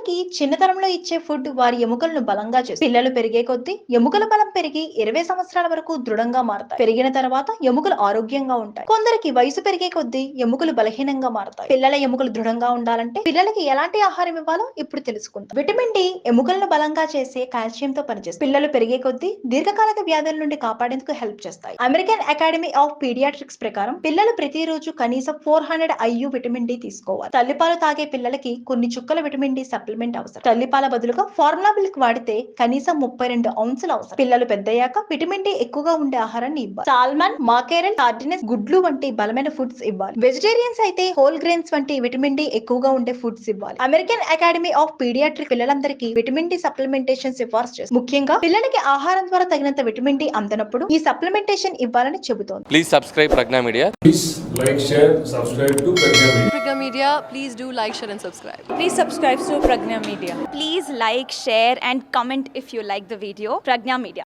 పిల్లలకి చిన్నతనంలో ఇచ్చే ఫుడ్ వారి ఎముకలను బలంగా చేస్తుంది. పిల్లలు పెరిగే కొద్దీ ఎముకల బలం పెరిగి 20 సంవత్సరాల వరకు దృఢంగా మారతాయి. పెరిగిన తర్వాత ఎముకలు ఆరోగ్యంగా ఉంటాయి. కొందరికి వయసు పెరిగే కొద్దీ ఎముకలు బలహీనంగా మారతాయి. పిల్లల ఎముకలు దృఢంగా ఉండాలంటే పిల్లలకి ఎలాంటి ఆహారం ఇవ్వాలో ఇప్పుడు తెలుసుకుందాం. విటమిన్ డి ఎముకలను బలంగా చేసే కాల్షియం తో పనిచేస్తుంది. పిల్లలు పెరిగే కొద్దీ దీర్ఘకాలిక వ్యాధుల నుండి కాపాడేందుకు హెల్ప్ చేస్తాయి. అమెరికన్ అకాడమీ ఆఫ్ పీడియాట్రిక్స్ ప్రకారం పిల్లలు ప్రతిరోజు కనీసం 400 IU విటమిన్ డి తీసుకోవాలి. తల్లిపాలు తాగే పిల్లలకి కొన్ని చుక్కల విటమిన్ డి సప్లిమెంట్ అవసరం. తల్లిపాల బదులుగా ఫార్ములా మిల్క్ వాడితే కనీసం 32 ఔన్సులు అవసరం. పిల్లలు పెద్దయ్యాక విటమిన్ డి ఎక్కువగా ఉండే ఆహారాన్ని ఇవ్వాలి. సాల్మన్, మాకేరల్, సార్డినెస్, గుడ్లు వంటి బలమైన ఫుడ్స్ ఇవ్వాలి. వెజిటేరియన్స్ అయితే హోల్ గ్రెయిన్స్ వంటి విటమిన్ డి ఎక్కువగా ఉండే ఫుడ్స్ ఇవ్వాలి. అమెరికన్ అకాడమీ ఆఫ్ పీడియాట్రిక్ పిల్లలందరికీ విటమిన్ డి సప్లిమెంటేషన్ సిఫార్సు చేస్తుంది. ముఖ్యంగా పిల్లలకి ఆహారం ద్వారా తగినంత విటమిన్ డి అందనప్పుడు ఈ సప్లిమెంటేషన్ ఇవ్వాలని చెబుతోంది. Please subscribe Pragna Media. Please like, share, subscribe to Pragna Media. Pragna Media, please do like, share and subscribe. Please subscribe to Pragna Media. Please like, share and comment if you like the video. Pragna Media.